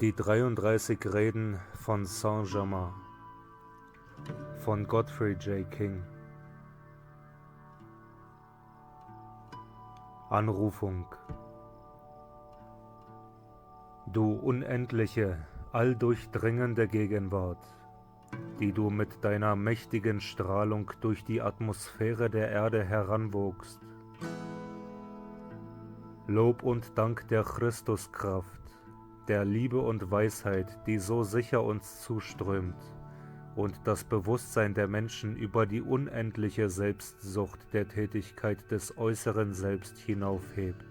Die 33 Reden von Saint-Germain von Godfrey J. King. Anrufung. Du unendliche, alldurchdringende Gegenwart, die du mit deiner mächtigen Strahlung durch die Atmosphäre der Erde heranwogst. Lob und Dank der Christuskraft, der Liebe und Weisheit, die so sicher uns zuströmt und das Bewusstsein der Menschen über die unendliche Selbstsucht der Tätigkeit des äußeren Selbst hinaufhebt.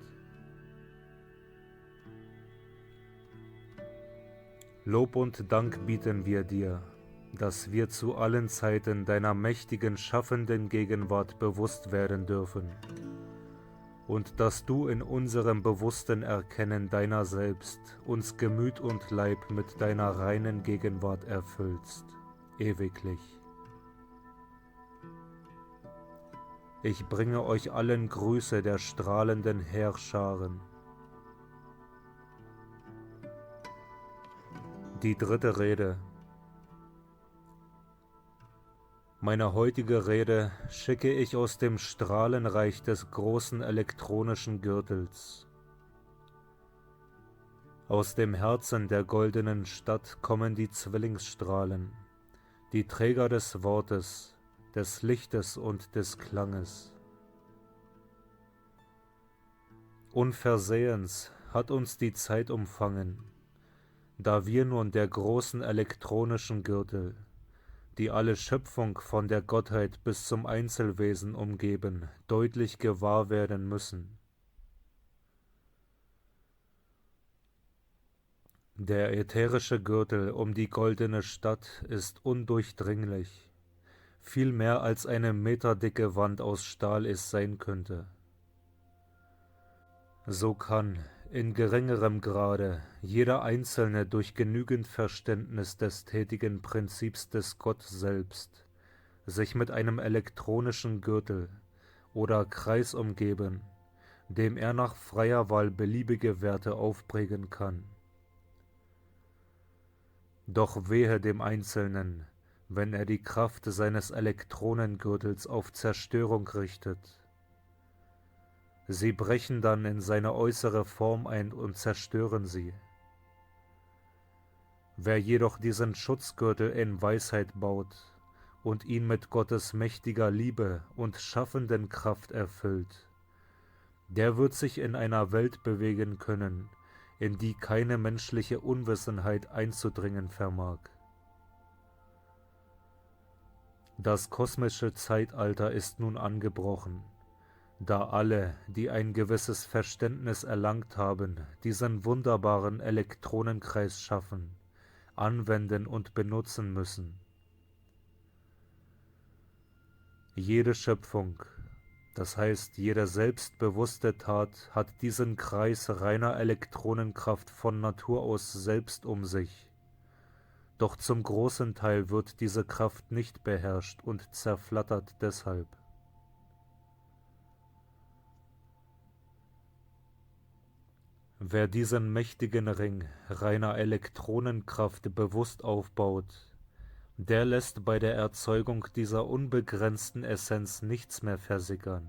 Lob und Dank bieten wir dir, dass wir zu allen Zeiten deiner mächtigen schaffenden Gegenwart bewusst werden dürfen und dass du in unserem bewussten Erkennen deiner selbst uns Gemüt und Leib mit deiner reinen Gegenwart erfüllst, ewiglich. Ich bringe euch allen Grüße der strahlenden Heerscharen. Die dritte Rede. Meine heutige Rede schicke ich aus dem Strahlenreich des großen elektronischen Gürtels. Aus dem Herzen der goldenen Stadt kommen die Zwillingsstrahlen, die Träger des Wortes, des Lichtes und des Klanges. Unversehens hat uns die Zeit umfangen, da wir nun der großen elektronischen Gürtel, die alle Schöpfung von der Gottheit bis zum Einzelwesen umgeben, deutlich gewahr werden müssen. Der ätherische Gürtel um die goldene Stadt ist undurchdringlich, viel mehr als eine meterdicke Wand aus Stahl es sein könnte. So kann, in geringerem Grade, jeder Einzelne durch genügend Verständnis des tätigen Prinzips des Gott selbst sich mit einem elektronischen Gürtel oder Kreis umgeben, dem er nach freier Wahl beliebige Werte aufprägen kann. Doch wehe dem Einzelnen, wenn er die Kraft seines Elektronengürtels auf Zerstörung richtet. Sie brechen dann in seine äußere Form ein und zerstören sie. Wer jedoch diesen Schutzgürtel in Weisheit baut und ihn mit Gottes mächtiger Liebe und schaffenden Kraft erfüllt, der wird sich in einer Welt bewegen können, in die keine menschliche Unwissenheit einzudringen vermag. Das kosmische Zeitalter ist nun angebrochen, da alle, die ein gewisses Verständnis erlangt haben, diesen wunderbaren Elektronenkreis schaffen, anwenden und benutzen müssen. Jede Schöpfung, das heißt jede selbstbewusste Tat, hat diesen Kreis reiner Elektronenkraft von Natur aus selbst um sich. Doch zum großen Teil wird diese Kraft nicht beherrscht und zerflattert deshalb. Wer diesen mächtigen Ring reiner Elektronenkraft bewusst aufbaut, der lässt bei der Erzeugung dieser unbegrenzten Essenz nichts mehr versickern.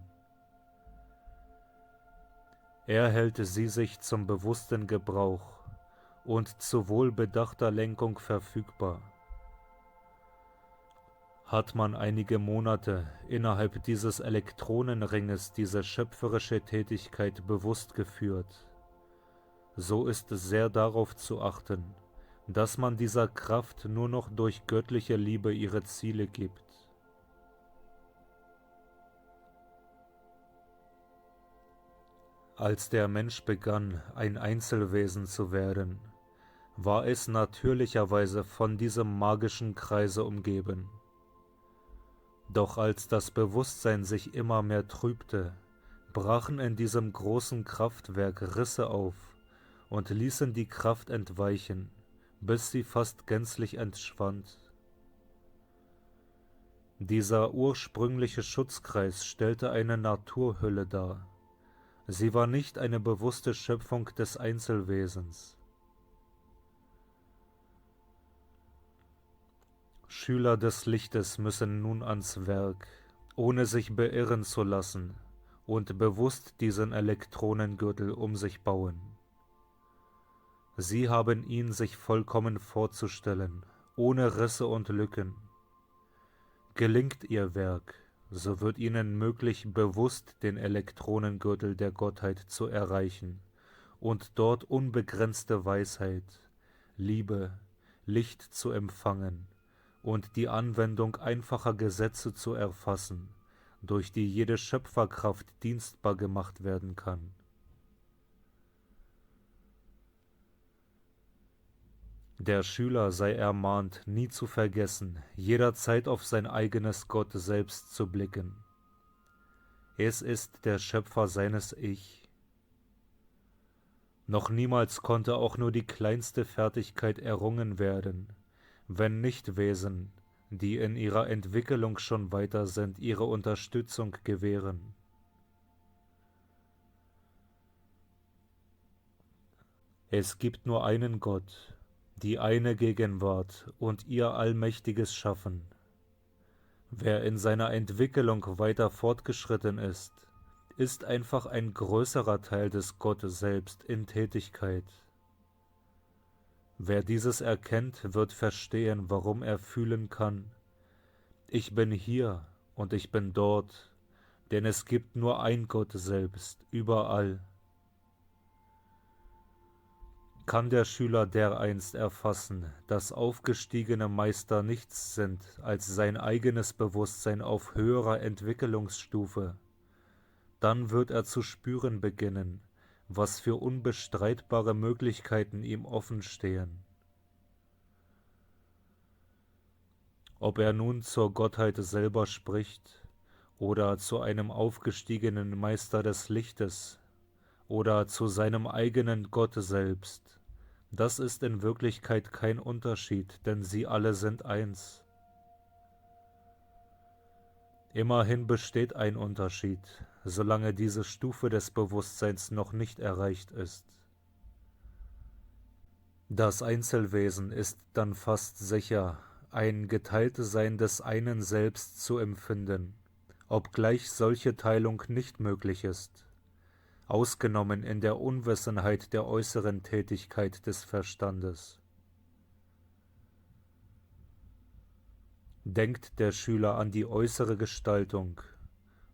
Er hält sie sich zum bewussten Gebrauch und zu wohlbedachter Lenkung verfügbar. Hat man einige Monate innerhalb dieses Elektronenringes diese schöpferische Tätigkeit bewusst geführt, so ist es sehr darauf zu achten, dass man dieser Kraft nur noch durch göttliche Liebe ihre Ziele gibt. Als der Mensch begann, ein Einzelwesen zu werden, war es natürlicherweise von diesem magischen Kreise umgeben. Doch als das Bewusstsein sich immer mehr trübte, brachen in diesem großen Kraftwerk Risse auf und ließen die Kraft entweichen, bis sie fast gänzlich entschwand. Dieser ursprüngliche Schutzkreis stellte eine Naturhülle dar. Sie war nicht eine bewusste Schöpfung des Einzelwesens. Schüler des Lichtes müssen nun ans Werk, ohne sich beirren zu lassen, und bewusst diesen Elektronengürtel um sich bauen. Sie haben ihn sich vollkommen vorzustellen, ohne Risse und Lücken. Gelingt ihr Werk, so wird ihnen möglich, bewusst den Elektronengürtel der Gottheit zu erreichen und dort unbegrenzte Weisheit, Liebe, Licht zu empfangen und die Anwendung einfacher Gesetze zu erfassen, durch die jede Schöpferkraft dienstbar gemacht werden kann. Der Schüler sei ermahnt, nie zu vergessen, jederzeit auf sein eigenes Gott selbst zu blicken. Es ist der Schöpfer seines Ich. Noch niemals konnte auch nur die kleinste Fertigkeit errungen werden, wenn nicht Wesen, die in ihrer Entwicklung schon weiter sind, ihre Unterstützung gewähren. Es gibt nur einen Gott, die eine Gegenwart und ihr allmächtiges Schaffen. Wer in seiner Entwicklung weiter fortgeschritten ist einfach ein größerer Teil des Gottes selbst in Tätigkeit. Wer dieses erkennt, wird verstehen, warum er fühlen kann: Ich bin hier und ich bin dort, denn es gibt nur ein Gott selbst, überall. Kann der Schüler dereinst erfassen, dass aufgestiegene Meister nichts sind als sein eigenes Bewusstsein auf höherer Entwicklungsstufe, dann wird er zu spüren beginnen, was für unbestreitbare Möglichkeiten ihm offen stehen. Ob er nun zur Gottheit selber spricht oder zu einem aufgestiegenen Meister des Lichtes oder zu seinem eigenen Gott selbst, das ist in Wirklichkeit kein Unterschied, denn sie alle sind eins. Immerhin besteht ein Unterschied, solange diese Stufe des Bewusstseins noch nicht erreicht ist. Das Einzelwesen ist dann fast sicher, ein Geteiltsein des einen Selbst zu empfinden, obgleich solche Teilung nicht möglich ist, ausgenommen in der Unwissenheit der äußeren Tätigkeit des Verstandes. Denkt der Schüler an die äußere Gestaltung,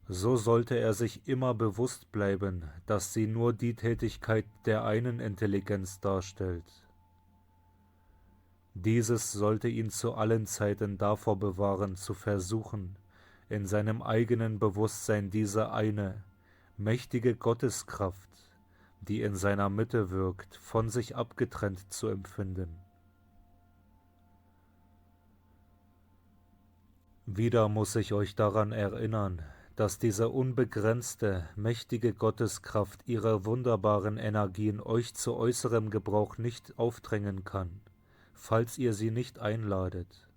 so sollte er sich immer bewusst bleiben, dass sie nur die Tätigkeit der einen Intelligenz darstellt. Dieses sollte ihn zu allen Zeiten davor bewahren, zu versuchen, in seinem eigenen Bewusstsein diese eine, mächtige Gotteskraft, die in seiner Mitte wirkt, von sich abgetrennt zu empfinden. Wieder muss ich euch daran erinnern, dass diese unbegrenzte, mächtige Gotteskraft ihre wunderbaren Energien euch zu äußerem Gebrauch nicht aufdrängen kann, falls ihr sie nicht einladet.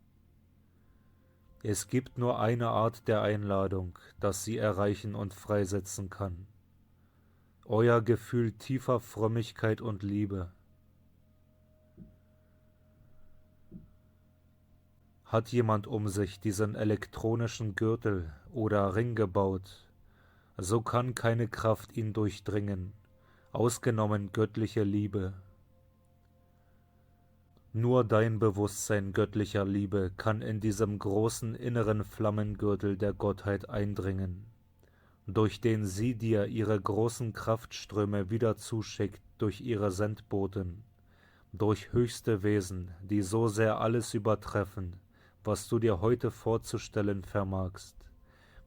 Es gibt nur eine Art der Einladung, das sie erreichen und freisetzen kann: euer Gefühl tiefer Frömmigkeit und Liebe. Hat jemand um sich diesen elektronischen Gürtel oder Ring gebaut, so kann keine Kraft ihn durchdringen, ausgenommen göttliche Liebe. Nur dein Bewusstsein göttlicher Liebe kann in diesem großen inneren Flammengürtel der Gottheit eindringen, durch den sie dir ihre großen Kraftströme wieder zuschickt durch ihre Sendboten, durch höchste Wesen, die so sehr alles übertreffen, was du dir heute vorzustellen vermagst,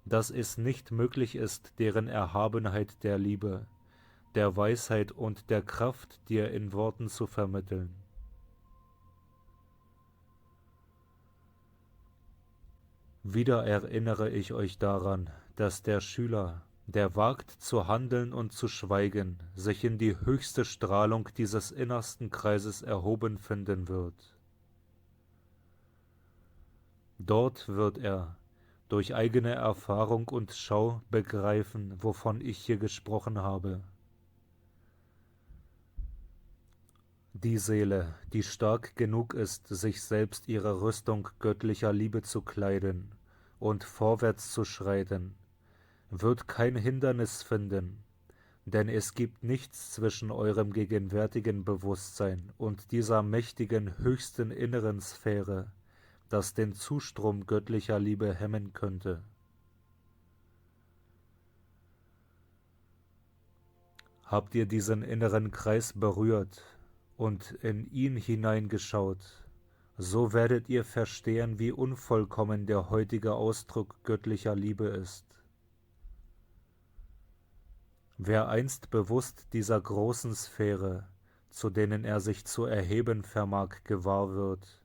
dass es nicht möglich ist, deren Erhabenheit der Liebe, der Weisheit und der Kraft dir in Worten zu vermitteln. Wieder erinnere ich euch daran, dass der Schüler, der wagt zu handeln und zu schweigen, sich in die höchste Strahlung dieses innersten Kreises erhoben finden wird. Dort wird er durch eigene Erfahrung und Schau begreifen, wovon ich hier gesprochen habe. Die Seele, die stark genug ist, sich selbst ihrer Rüstung göttlicher Liebe zu kleiden und vorwärts zu schreiten, wird kein Hindernis finden, denn es gibt nichts zwischen eurem gegenwärtigen Bewusstsein und dieser mächtigen höchsten inneren Sphäre, das den Zustrom göttlicher Liebe hemmen könnte. Habt ihr diesen inneren Kreis berührt und in ihn hineingeschaut, so werdet ihr verstehen, wie unvollkommen der heutige Ausdruck göttlicher Liebe ist. Wer einst bewusst dieser großen Sphäre, zu denen er sich zu erheben vermag, gewahr wird,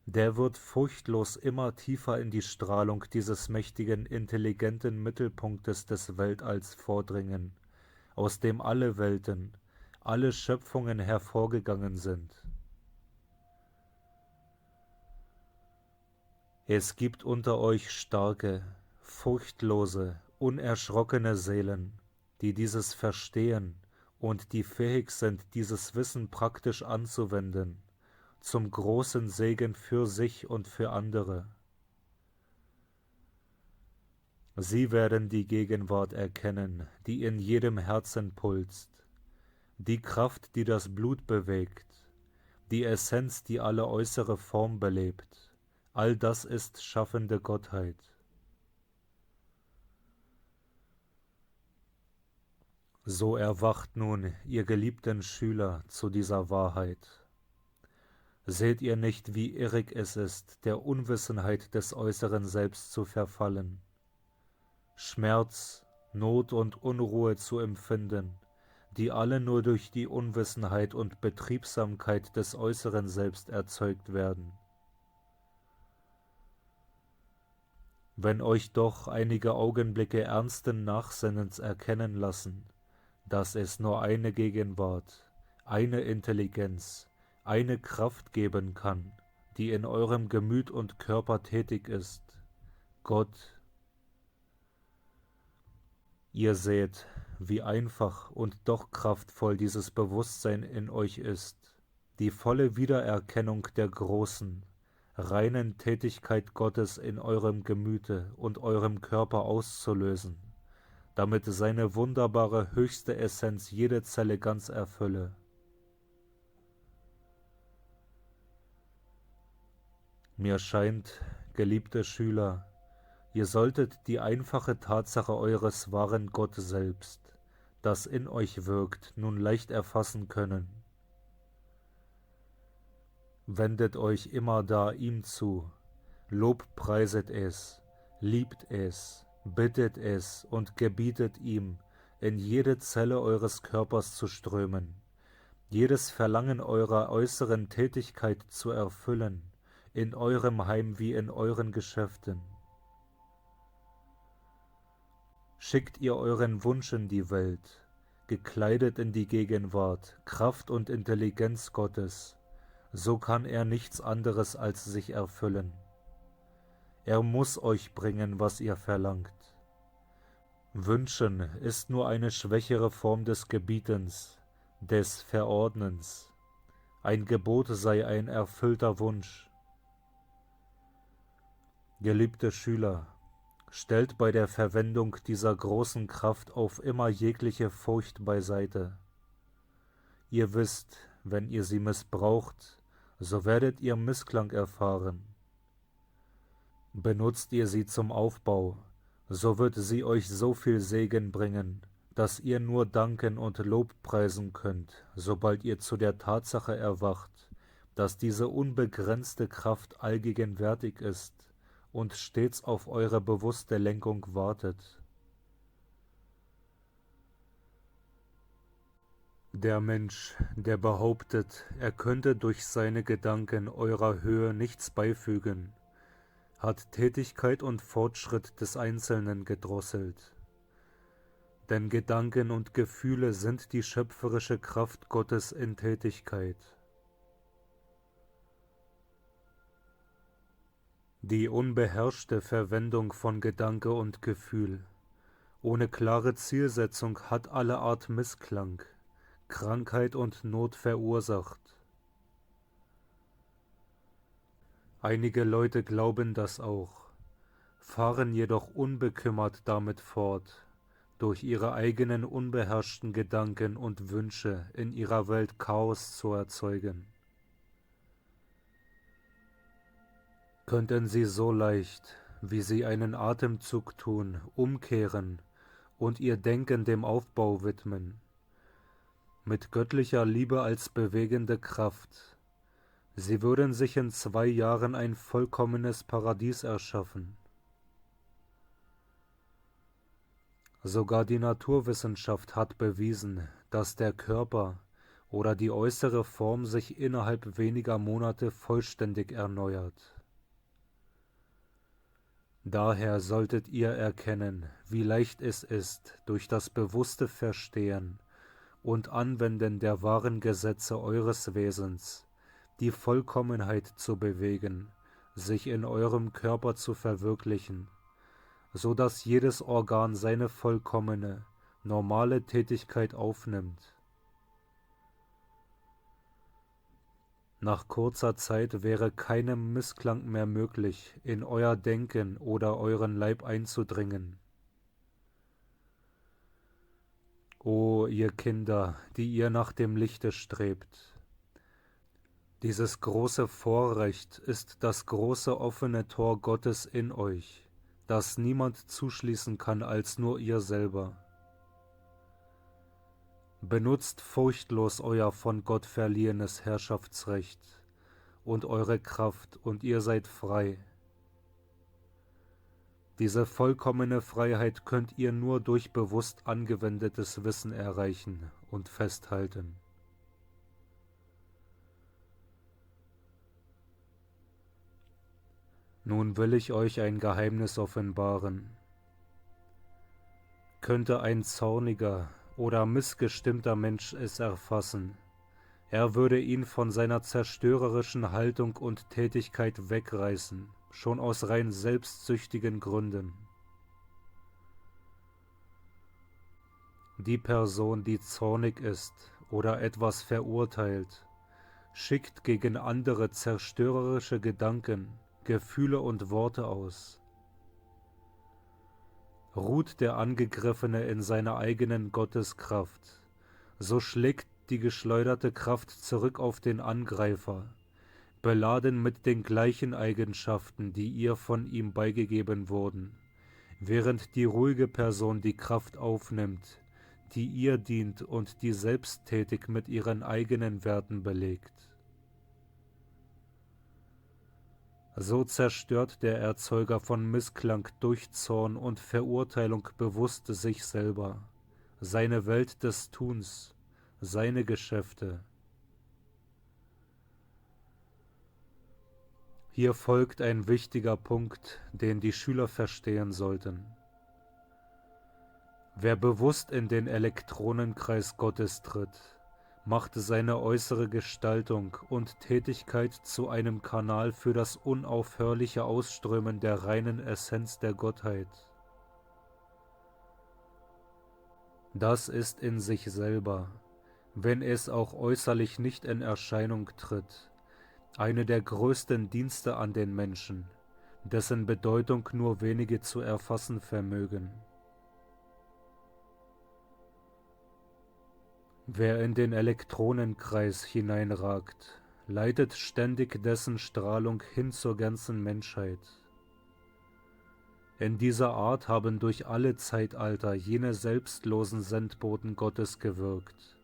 der wird furchtlos immer tiefer in die Strahlung dieses mächtigen, intelligenten Mittelpunktes des Weltalls vordringen, aus dem alle Welten, alle Schöpfungen hervorgegangen sind. Es gibt unter euch starke, furchtlose, unerschrockene Seelen, die dieses verstehen und die fähig sind, dieses Wissen praktisch anzuwenden, zum großen Segen für sich und für andere. Sie werden die Gegenwart erkennen, die in jedem Herzen pulst, die Kraft, die das Blut bewegt, die Essenz, die alle äußere Form belebt. All das ist schaffende Gottheit. So erwacht nun, ihr geliebten Schüler, zu dieser Wahrheit. Seht ihr nicht, wie irrig es ist, der Unwissenheit des äußeren Selbst zu verfallen, Schmerz, Not und Unruhe zu empfinden, die alle nur durch die Unwissenheit und Betriebsamkeit des äußeren Selbst erzeugt werden? Wenn euch doch einige Augenblicke ernsten Nachsinnens erkennen lassen, dass es nur eine Gegenwart, eine Intelligenz, eine Kraft geben kann, die in eurem Gemüt und Körper tätig ist, Gott. Ihr seht, wie einfach und doch kraftvoll dieses Bewusstsein in euch ist, die volle Wiedererkennung der großen, reinen Tätigkeit Gottes in eurem Gemüte und eurem Körper auszulösen, damit seine wunderbare höchste Essenz jede Zelle ganz erfülle. Mir scheint, geliebte Schüler, ihr solltet die einfache Tatsache eures wahren Gott selbst, das in euch wirkt, nun leicht erfassen können. Wendet euch immer da ihm zu, lobpreiset es, liebt es, bittet es und gebietet ihm, in jede Zelle eures Körpers zu strömen, jedes Verlangen eurer äußeren Tätigkeit zu erfüllen, in eurem Heim wie in euren Geschäften. Schickt ihr euren Wunsch in die Welt, gekleidet in die Gegenwart, Kraft und Intelligenz Gottes, so kann er nichts anderes als sich erfüllen. Er muss euch bringen, was ihr verlangt. Wünschen ist nur eine schwächere Form des Gebietens, des Verordnens. Ein Gebot sei ein erfüllter Wunsch. Geliebte Schüler, stellt bei der Verwendung dieser großen Kraft auf immer jegliche Furcht beiseite. Ihr wisst, wenn ihr sie missbraucht, so werdet ihr Missklang erfahren. Benutzt ihr sie zum Aufbau, so wird sie euch so viel Segen bringen, dass ihr nur danken und Lob preisen könnt, sobald ihr zu der Tatsache erwacht, dass diese unbegrenzte Kraft allgegenwärtig ist und stets auf eure bewusste Lenkung wartet. Der Mensch, der behauptet, er könnte durch seine Gedanken eurer Höhe nichts beifügen, hat Tätigkeit und Fortschritt des Einzelnen gedrosselt. Denn Gedanken und Gefühle sind die schöpferische Kraft Gottes in Tätigkeit. Die unbeherrschte Verwendung von Gedanke und Gefühl ohne klare Zielsetzung hat alle Art Missklang, Krankheit und Not verursacht Einige Leute glauben das auch, fahren jedoch unbekümmert damit fort, durch ihre eigenen unbeherrschten Gedanken und Wünsche in ihrer Welt Chaos zu erzeugen. Könnten sie so leicht, wie sie einen Atemzug tun, umkehren und ihr Denken dem Aufbau widmen, mit göttlicher Liebe als bewegende Kraft, sie würden sich in 2 Jahren ein vollkommenes Paradies erschaffen. Sogar die Naturwissenschaft hat bewiesen, dass der Körper oder die äußere Form sich innerhalb weniger Monate vollständig erneuert. Daher solltet ihr erkennen, wie leicht es ist, durch das bewusste Verstehen und Anwenden der wahren Gesetze eures Wesens die Vollkommenheit zu bewegen, sich in eurem Körper zu verwirklichen, so dass jedes Organ seine vollkommene, normale Tätigkeit aufnimmt. Nach kurzer Zeit wäre keinem Missklang mehr möglich, in euer Denken oder euren Leib einzudringen. O ihr Kinder, die ihr nach dem Lichte strebt, dieses große Vorrecht ist das große offene Tor Gottes in euch, das niemand zuschließen kann als nur ihr selber. Benutzt furchtlos euer von Gott verliehenes Herrschaftsrecht und eure Kraft, und ihr seid frei. Diese vollkommene Freiheit könnt ihr nur durch bewusst angewendetes Wissen erreichen und festhalten. Nun will ich euch ein Geheimnis offenbaren. Könnte ein zorniger oder missgestimmter Mensch es erfassen, er würde ihn von seiner zerstörerischen Haltung und Tätigkeit wegreißen, schon aus rein selbstsüchtigen Gründen. Die Person, die zornig ist oder etwas verurteilt, schickt gegen andere zerstörerische Gedanken, Gefühle und Worte aus. Ruht der Angegriffene in seiner eigenen Gotteskraft, so schlägt die geschleuderte Kraft zurück auf den Angreifer, beladen mit den gleichen Eigenschaften, die ihr von ihm beigegeben wurden, während die ruhige Person die Kraft aufnimmt, die ihr dient und die selbsttätig mit ihren eigenen Werten belegt. So zerstört der Erzeuger von Missklang durch Zorn und Verurteilung bewusst sich selber, seine Welt des Tuns, seine Geschäfte. Hier folgt ein wichtiger Punkt, den die Schüler verstehen sollten. Wer bewusst in den Elektronenkreis Gottes tritt, macht seine äußere Gestaltung und Tätigkeit zu einem Kanal für das unaufhörliche Ausströmen der reinen Essenz der Gottheit. Das ist in sich selber, wenn es auch äußerlich nicht in Erscheinung tritt, eine der größten Dienste an den Menschen, dessen Bedeutung nur wenige zu erfassen vermögen. Wer in den Elektronenkreis hineinragt, leitet ständig dessen Strahlung hin zur ganzen Menschheit. In dieser Art haben durch alle Zeitalter jene selbstlosen Sendboten Gottes gewirkt,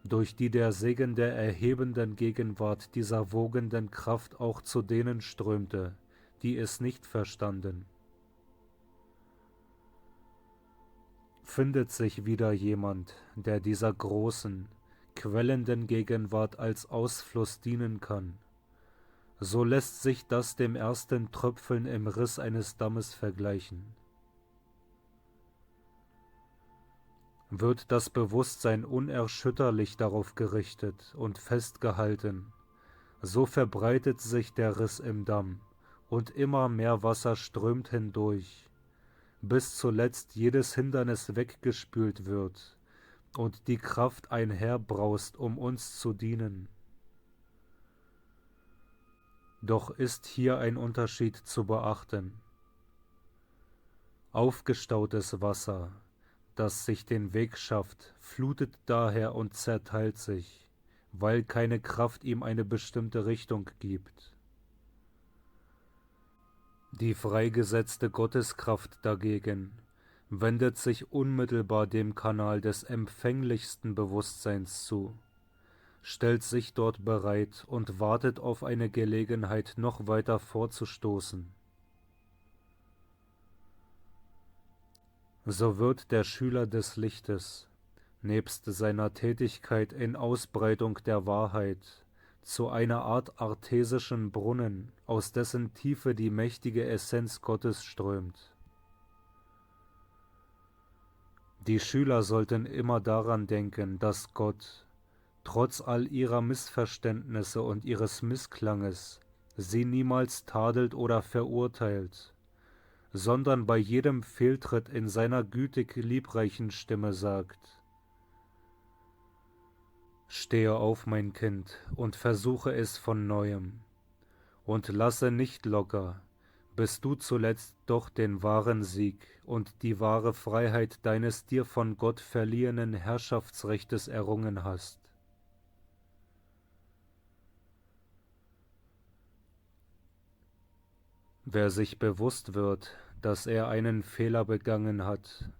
durch die der Segen der erhebenden Gegenwart dieser wogenden Kraft auch zu denen strömte, die es nicht verstanden. Findet sich wieder jemand, der dieser großen, quellenden Gegenwart als Ausfluss dienen kann, so lässt sich das dem ersten Tröpfeln im Riss eines Dammes vergleichen. Wird das Bewusstsein unerschütterlich darauf gerichtet und festgehalten, so verbreitet sich der Riss im Damm und immer mehr Wasser strömt hindurch, bis zuletzt jedes Hindernis weggespült wird und die Kraft einherbraust, um uns zu dienen. Doch ist hier ein Unterschied zu beachten. Aufgestautes Wasser, das sich den Weg schafft, flutet daher und zerteilt sich, weil keine Kraft ihm eine bestimmte Richtung gibt. Die freigesetzte Gotteskraft dagegen wendet sich unmittelbar dem Kanal des empfänglichsten Bewusstseins zu, stellt sich dort bereit und wartet auf eine Gelegenheit, noch weiter vorzustoßen. So wird der Schüler des Lichtes, nebst seiner Tätigkeit in Ausbreitung der Wahrheit, zu einer Art artesischen Brunnen, aus dessen Tiefe die mächtige Essenz Gottes strömt. Die Schüler sollten immer daran denken, dass Gott, trotz all ihrer Missverständnisse und ihres Missklanges, sie niemals tadelt oder verurteilt, sondern bei jedem Fehltritt in seiner gütig liebreichen Stimme sagt: Stehe auf, mein Kind, und versuche es von neuem, und lasse nicht locker, bis du zuletzt doch den wahren Sieg und die wahre Freiheit deines dir von Gott verliehenen Herrschaftsrechtes errungen hast. Wer sich bewusst wird, dass er einen Fehler begangen hat,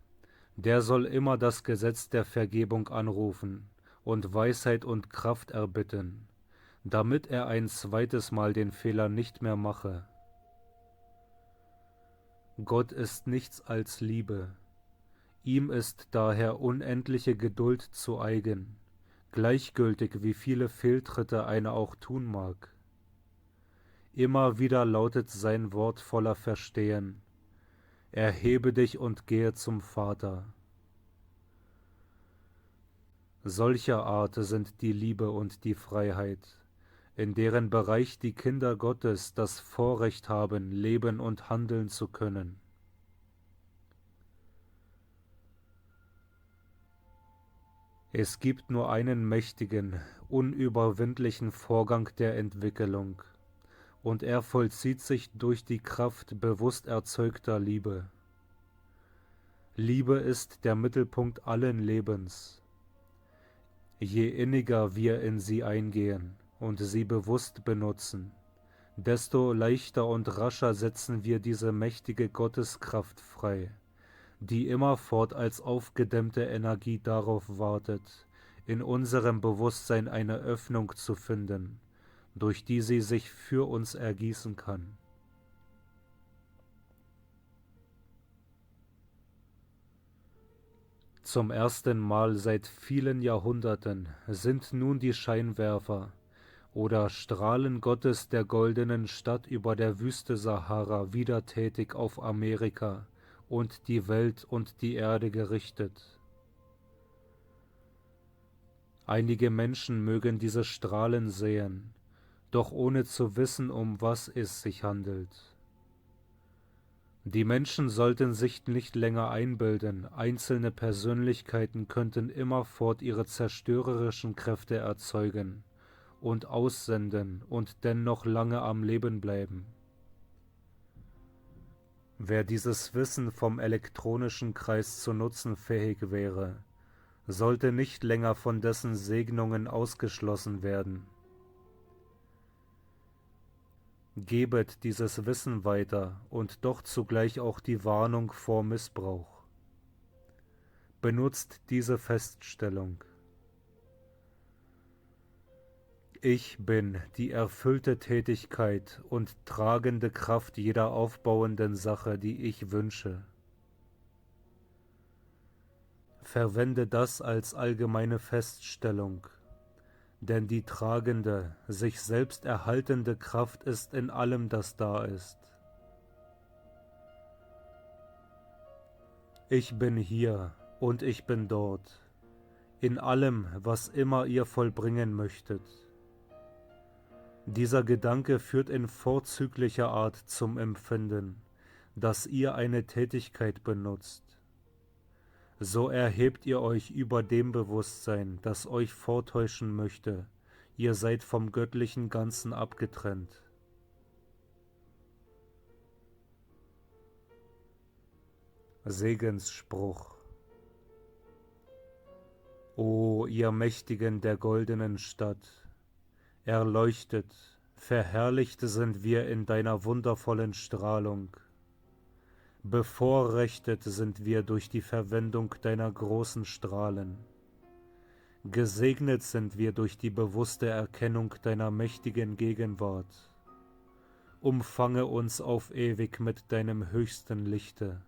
der soll immer das Gesetz der Vergebung anrufen und Weisheit und Kraft erbitten, damit er ein zweites Mal den Fehler nicht mehr mache. Gott ist nichts als Liebe. Ihm ist daher unendliche Geduld zu eigen, gleichgültig wie viele Fehltritte einer auch tun mag. Immer wieder lautet sein Wort voller Verstehen: Erhebe dich und gehe zum Vater. Solcher Art sind die Liebe und die Freiheit, in deren Bereich die Kinder Gottes das Vorrecht haben, leben und handeln zu können. Es gibt nur einen mächtigen, unüberwindlichen Vorgang der Entwicklung, und er vollzieht sich durch die Kraft bewusst erzeugter Liebe. Liebe ist der Mittelpunkt allen Lebens. Je inniger wir in sie eingehen und sie bewusst benutzen, desto leichter und rascher setzen wir diese mächtige Gotteskraft frei, die immerfort als aufgedämmte Energie darauf wartet, in unserem Bewusstsein eine Öffnung zu finden, durch die sie sich für uns ergießen kann. Zum ersten Mal seit vielen Jahrhunderten sind nun die Scheinwerfer oder Strahlen Gottes der goldenen Stadt über der Wüste Sahara wieder tätig auf Amerika und die Welt und die Erde gerichtet. Einige Menschen mögen diese Strahlen sehen, doch ohne zu wissen, um was es sich handelt. Die Menschen sollten sich nicht länger einbilden, einzelne Persönlichkeiten könnten immerfort ihre zerstörerischen Kräfte erzeugen und aussenden und dennoch lange am Leben bleiben. Wer dieses Wissen vom elektronischen Kreis zu nutzen fähig wäre, sollte nicht länger von dessen Segnungen ausgeschlossen werden. Gebet dieses Wissen weiter und doch zugleich auch die Warnung vor Missbrauch. Benutzt diese Feststellung: Ich bin die erfüllte Tätigkeit und tragende Kraft jeder aufbauenden Sache, die ich wünsche. Verwende das als allgemeine Feststellung, denn die tragende, sich selbst erhaltende Kraft ist in allem, das da ist. Ich bin hier und ich bin dort, in allem, was immer ihr vollbringen möchtet. Dieser Gedanke führt in vorzüglicher Art zum Empfinden, dass ihr eine Tätigkeit benutzt. So erhebt ihr euch über dem Bewusstsein, das euch vortäuschen möchte, ihr seid vom göttlichen Ganzen abgetrennt. Segensspruch. O ihr Mächtigen der goldenen Stadt, erleuchtet, verherrlicht sind wir in deiner wundervollen Strahlung. Bevorrechtet sind wir durch die Verwendung deiner großen Strahlen. Gesegnet sind wir durch die bewusste Erkennung deiner mächtigen Gegenwart. Umfange uns auf ewig mit deinem höchsten Lichte.